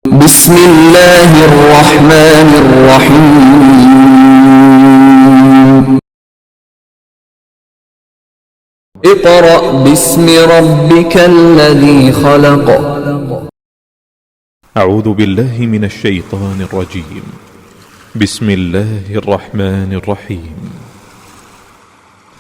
بسم الله الرحمن الرحيم اقرأ باسم ربك الذي خلق. أعوذ بالله من الشيطان الرجيم. بسم الله الرحمن الرحيم.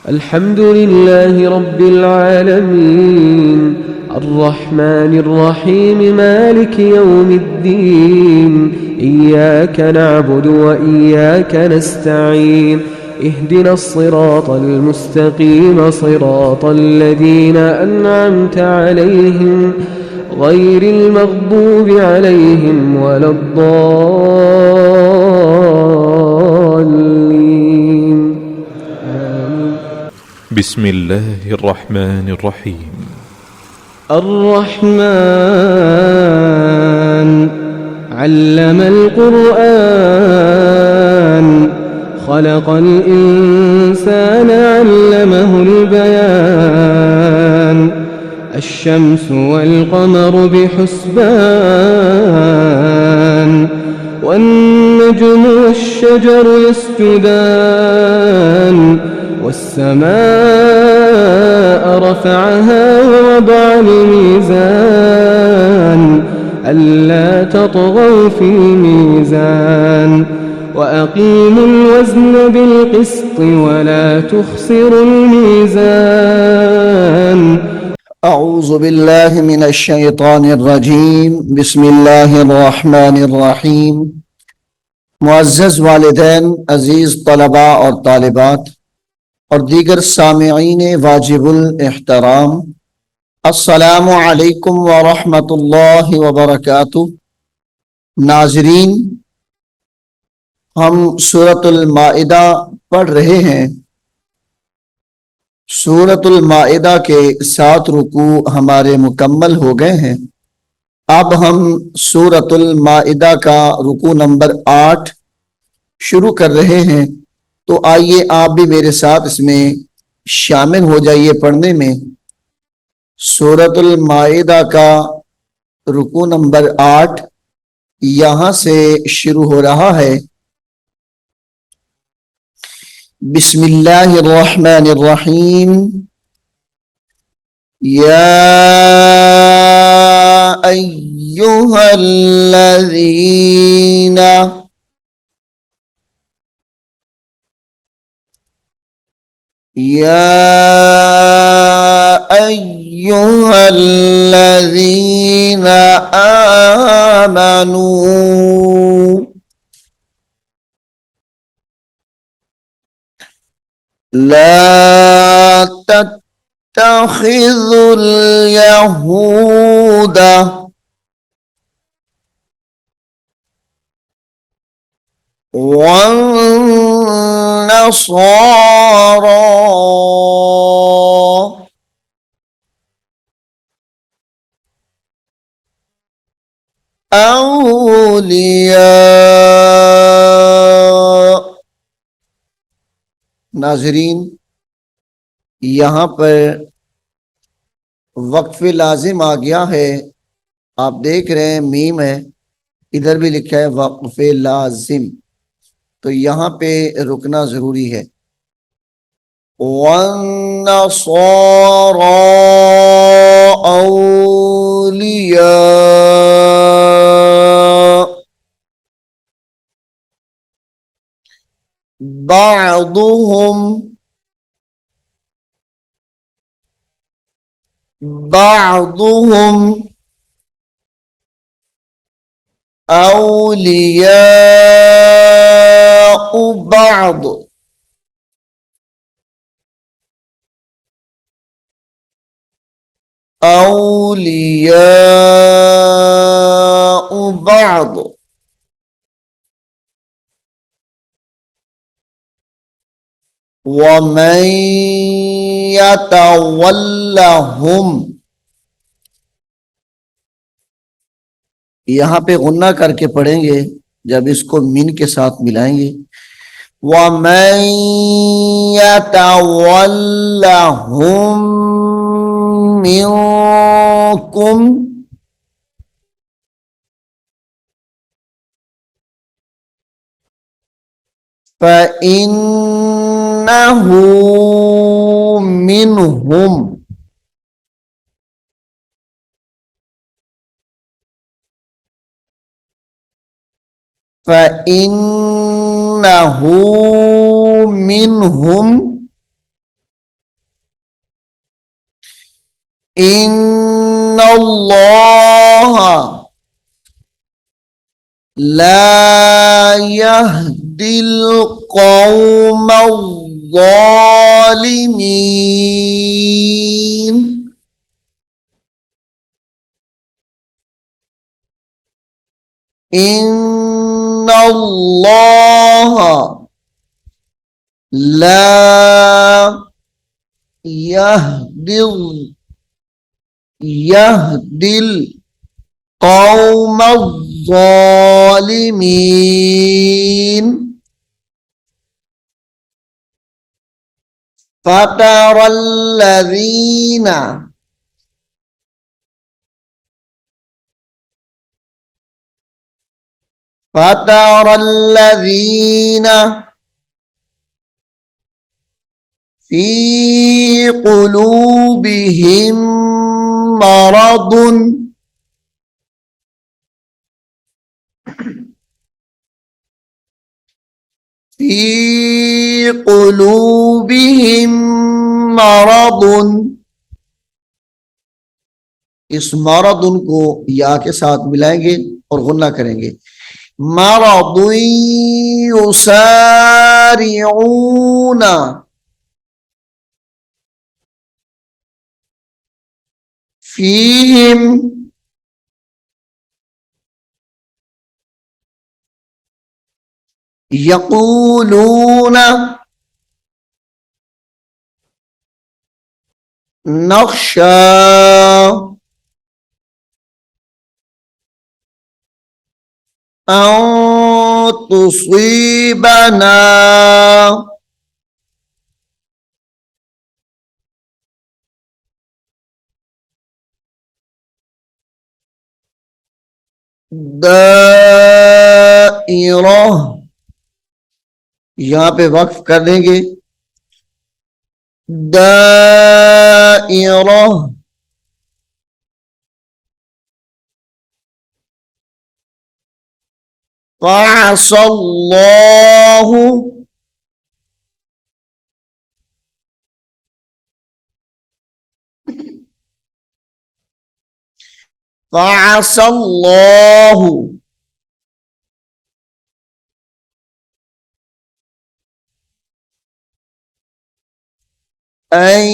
الحمد لله رب العالمين الرحمن الرحيم مالك يوم الدين إياك نعبد وإياك نستعين اهدنا الصراط المستقيم صراط الذين أنعمت عليهم غير المغضوب عليهم ولا الضالين. بسم الله الرحمن الرحيم. الرحمن علم القرآن خلق الإنسان علمه البيان الشمس والقمر بحسبان والنجم والشجر يسجدان والسماء رفعها ووضع الميزان ألا تطغوا في الميزان وأقيموا الوزن بالقسط ولا تخسروا الميزان. أعوذ بالله من الشیطان الرجیم. بسم اللہ الرحمن الرحیم. معزز والدین، عزیز طلباء اور طالبات اور دیگر سامعین واجب الاحترام، السلام علیکم ورحمۃ اللہ وبرکاتہ. ناظرین، ہم سورۃ المائدہ پڑھ رہے ہیں. سورۃ المائدہ کے 7 رکوع ہمارے مکمل ہو گئے ہیں. اب ہم سورۃ المائدہ کا رکوع نمبر 8 شروع کر رہے ہیں. تو آئیے آپ بھی میرے ساتھ اس میں شامل ہو جائیے پڑھنے میں. سورۃ المائدہ کا رکوع نمبر 8 یہاں سے شروع ہو رہا ہے. بسم اللہ الرحمن الرحیم. یا ایہا الذین آمنوا لا تتخذوا اليهود والنصارى أولياء. ناظرین، یہاں پر وقف لازم آ گیا ہے. آپ دیکھ رہے ہیں میم ہے، ادھر بھی لکھا ہے وقف لازم، تو یہاں پہ رکنا ضروری ہے. وَالنَّصَارَى أَوْلِيَاءَ بعضهم أولياء بعض وَمَن يَتَوَلَّهُمْ. یہاں پہ غنہ کر کے پڑھیں گے جب اس کو من کے ساتھ ملائیں گے. وَمَن يَتَوَلَّهُمْ مِنكُمْ फ़इन्नहु मिनहुम, फ़इन्नहु मिनहुम इन्नल्लाह ला यहदिल क़ौमज़्ज़ालिमीन। इन्नल्लाह ला यहदिल क़ौमज़्ज़ालिमीन। फ़तरल्लज़ीना फ़ी क़ुलूबिहिम मरदुन फ़ी क़ुलूबिहिम मरदुन। इस मरदुन को या के साथ मिलाएंगे और गुन्ना करेंगे। मरदुन युसारिऊना फ़ीहिम यक़ूलूना नख़्शा अन तुसीबना दाइरा, यहां पे वक्फ कर देंगे। दाइरा फ़असल्लाहु फ़असल्लाहु अन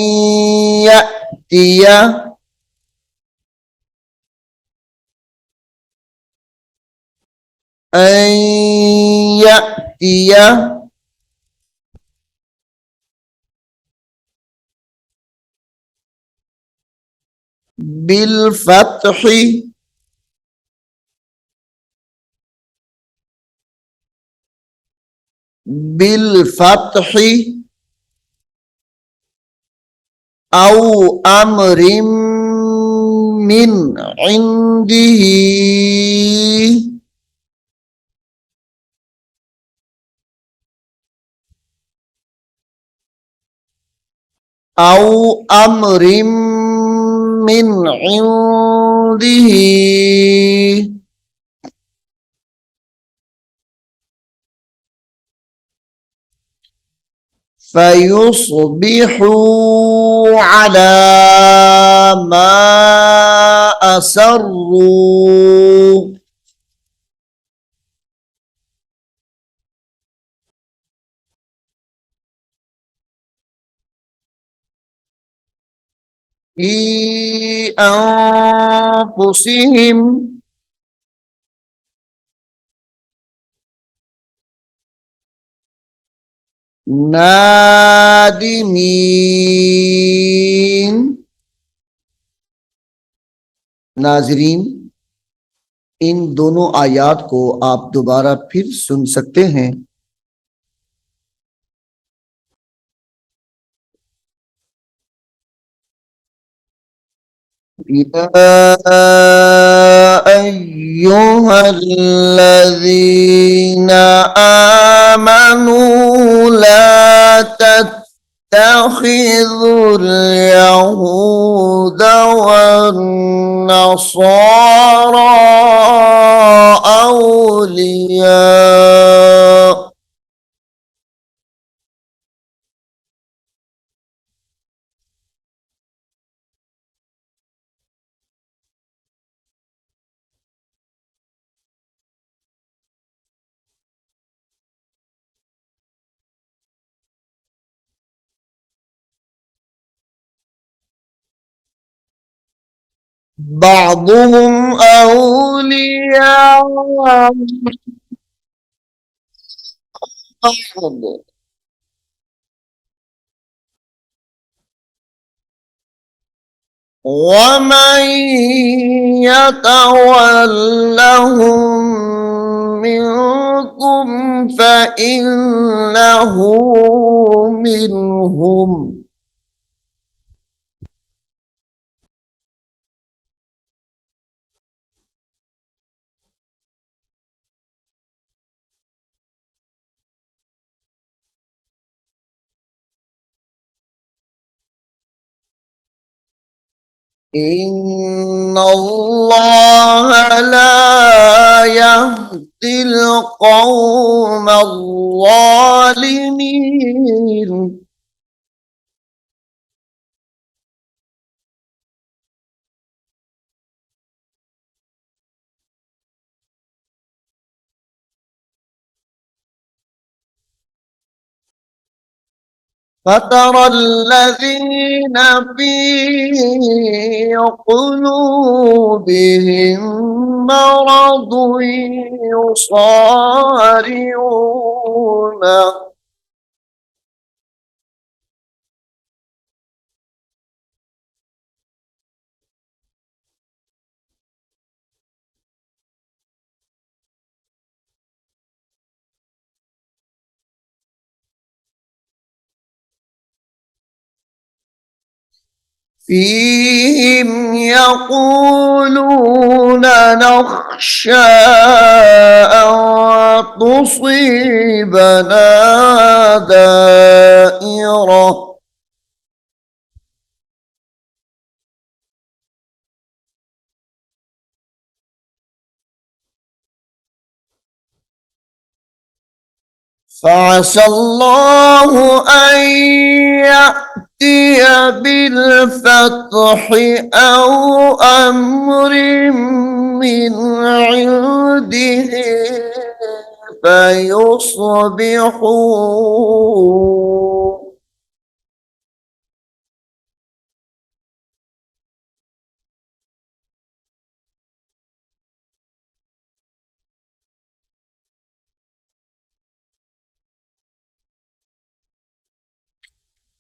यअतिया बिल फत्ही औ अमरिम मिन इंदिही औ अमरिम मिन इंदिही फ़युस्बिहू अला मा असर्रू फ़ी अनफुसिहिम नादिमीन। नाजरीन, इन दोनों आयात को आप दोबारा फिर सुन सकते हैं। या अय्युहल्लज़ीना آمنوا لا تتخذوا اليهود والنصارى أولياء بعضهم أولياء بعض ومن يتولهم منكم فإنه منهم إن الله لا يهدي القوم الظالمين فترى الذين في قلوبهم مرض يصارعون فيهم يقولون نخشى أن تصيبنا دائرة فعسى الله أن يأتي بالفتح أو أمر من عنده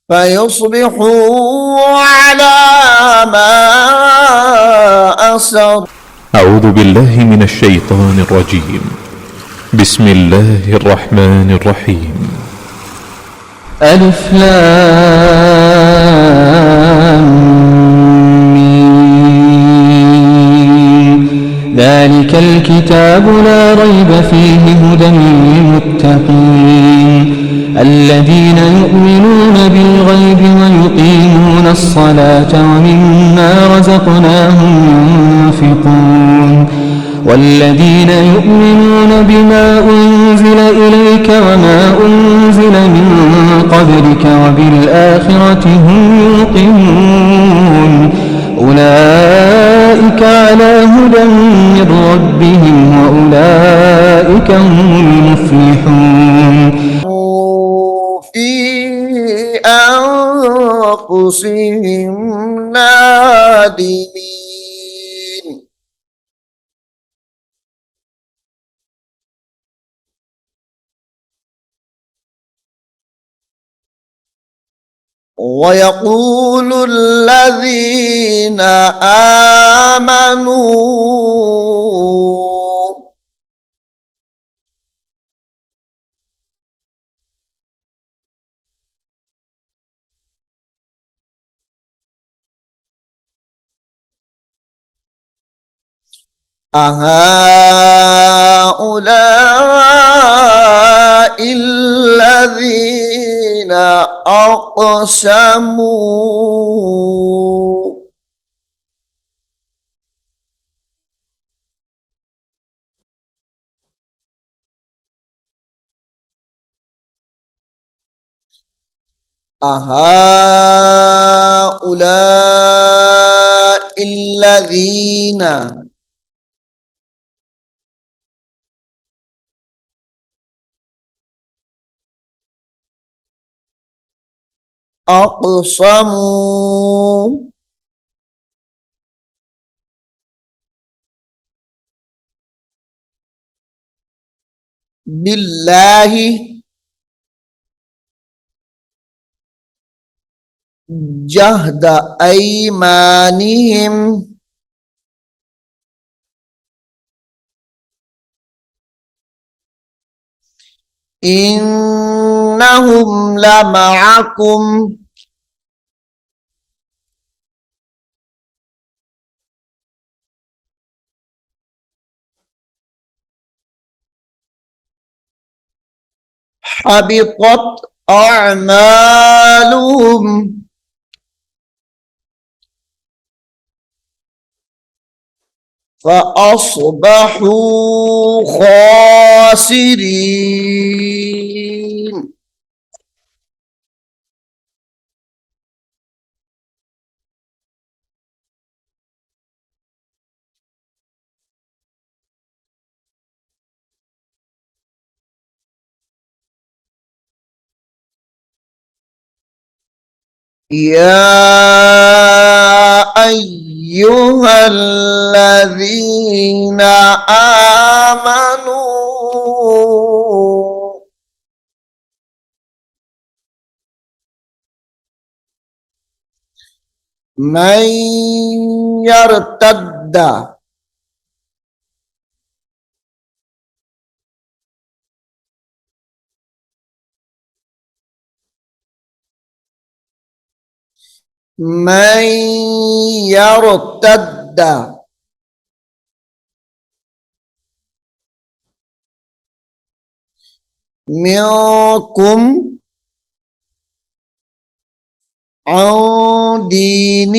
فيصبحوا على ما أسر. أعوذ بالله من الشيطان الرجيم. بسم الله الرحمن الرحيم. ألف لام ميم. ذلك الكتاب لا ريب فيه هدى للمتقين الذين يؤمنون بالغيب ويقيمون الصلاة ومما رزقناهم ينفقون والذين يؤمنون بما أنزل إليك وما أنزل من قبلك وبالآخرة هم يوقنون أولئك على هدى من ربهم وأولئك هم المفلحون في أنفسهم نادمين ويقول الذين آمنوا أهؤلاء الذين أقسموا أهؤلاء الذين أقسموا بالله جهد أيمانهم إنهم لمعكم حبطت أعمالهم فأصبحوا خاسرين. يا أيها الذين آمنوا من يرتد من يرتد منكم عن دينه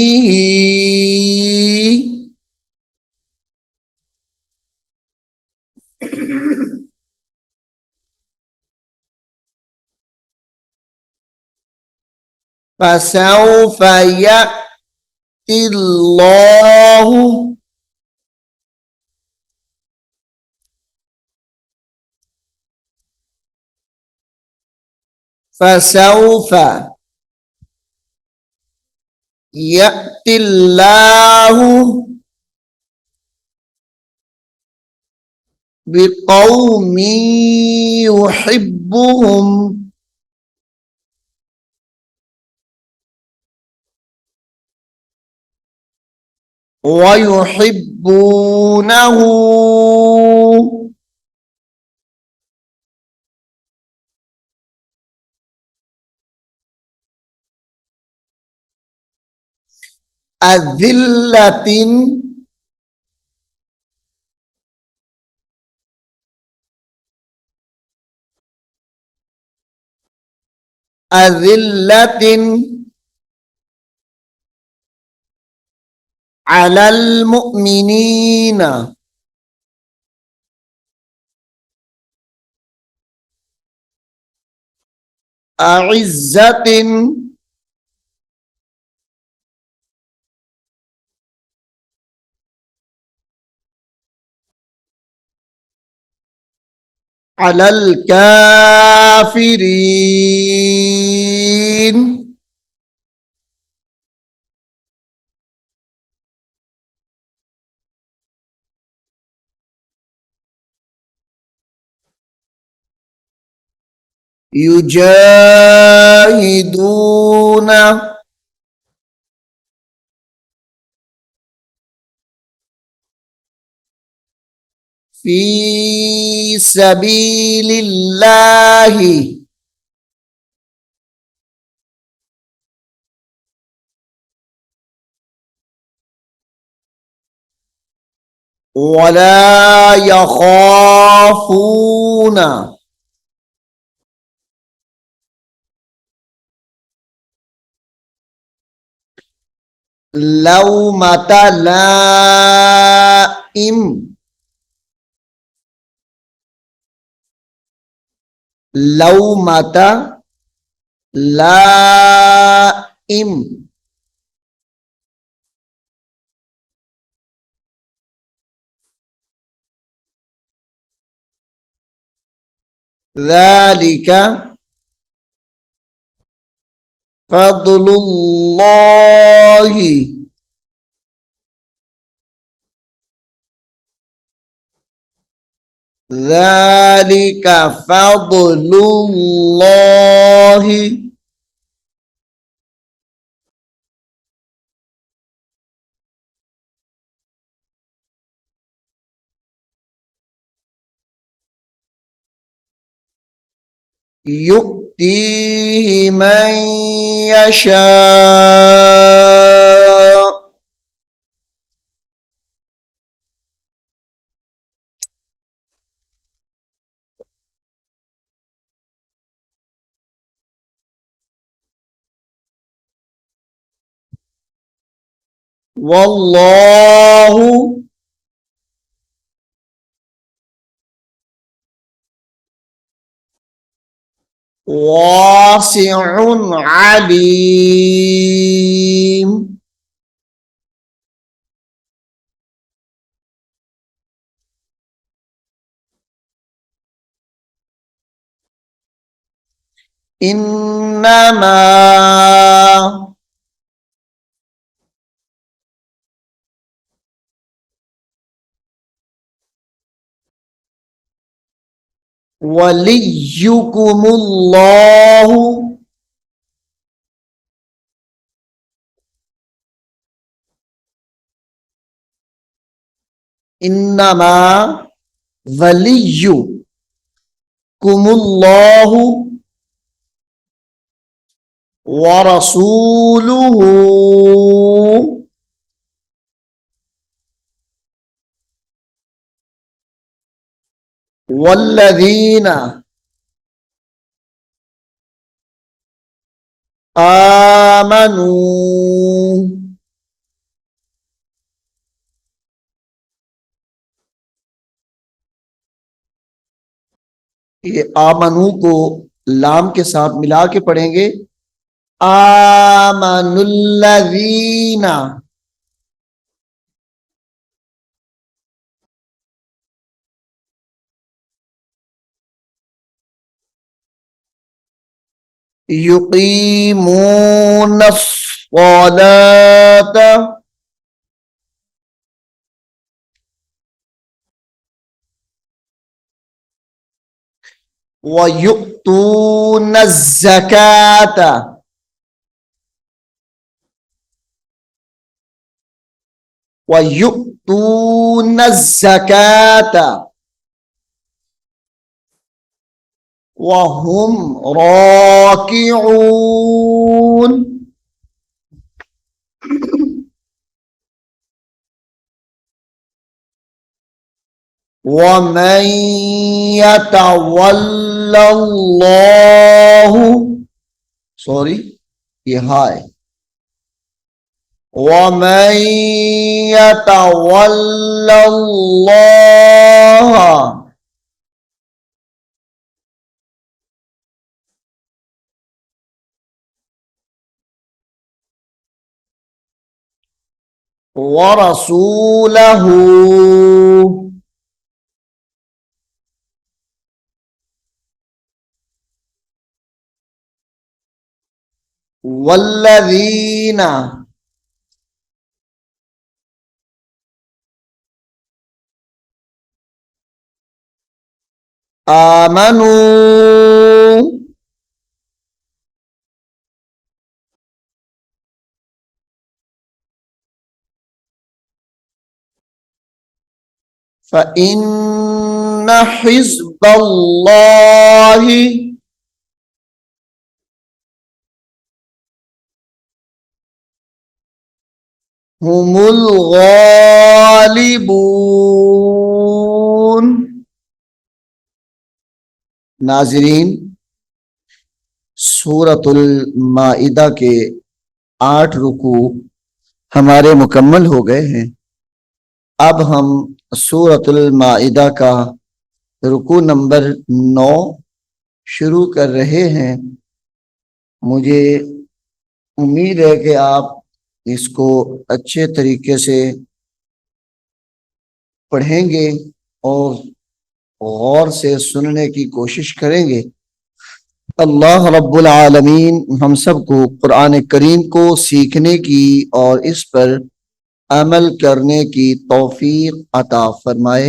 فسوف يأتي الله فسوف يأتي الله بقوم يحبهم ويحبونه أذلة أذلة على المؤمنين أعزة على الكافرين يجاهدون في سبيل الله ولا يخافون लौमता लाइम, लौमता लाइम, ज़ालिका फ़ज़्लुल्लाहि, ज़ालिका फ़ज़्लुल्लाहि युक्तिहि मन यशा। वल्लाहु वासिउन अलीम। इन्नमा वलियुकुमुल्लाहु इन्नमा वलियुकुमुल्लाहु व रसूलुहु वल्लज़ीना आमनू। ये आमनू को लाम के साथ मिला के पढ़ेंगे, आमनुल्लज़ीना। युकीमूनस्सलात व युक्तूनज़्ज़कात व युक्तूनज़्ज़कात व हुम राकिऊन। वमन यतवल्लल्लाहु, सॉरी ये हाय, वमन यतवल्लल्लाह व रसूलहू वल्लज़ीना आमनू फ़इन्न हिज़्बल्लाहि हुमुल गालिबून। नाज़रीन, सूरतुल माइदा के 8 रुकू हमारे मुकम्मल हो गए हैं। अब हम सूरतुल माइदा का रुकू नंबर 9 शुरू कर रहे हैं। मुझे उम्मीद है कि आप इसको अच्छे तरीके से पढ़ेंगे और गौर से सुनने की कोशिश करेंगे। अल्लाह रब्बुल आलमीन हम सबको कुरान करीम को सीखने की और इस पर अमल करने की तौफीक अता फरमाए।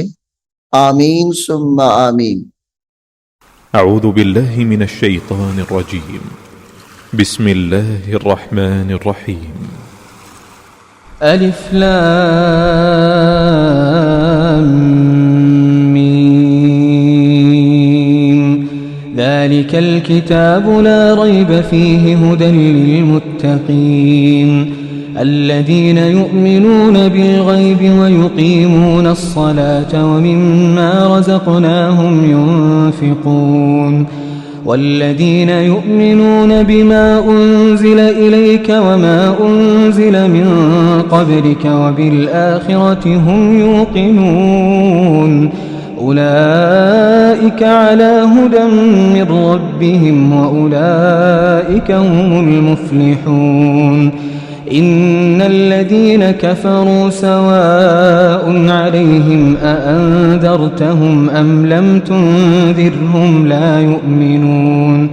आमीन सुम्मा आमीन। أعوذ بالله من الشيطان الرجيم بسم الله الرحمن الرحيم ألف لام ميم ذلك الكتاب لا ريب فيه هدى للمتقين الذين يؤمنون بالغيب ويقيمون الصلاة ومما رزقناهم ينفقون والذين يؤمنون بما أنزل إليك وما أنزل من قبلك وبالآخرة هم يوقنون أولئك على هدى من ربهم وأولئك هم المفلحون إن الذين كفروا سواء عليهم أأنذرتهم أم لم تنذرهم لا يؤمنون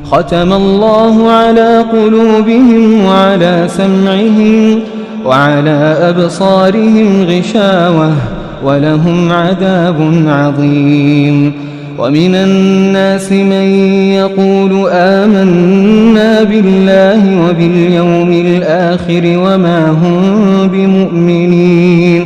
ختم الله على قلوبهم وعلى سمعهم وعلى أبصارهم غشاوة ولهم عذاب عظيم ومن الناس من يقول آمنا بالله وباليوم الآخر وما هم بمؤمنين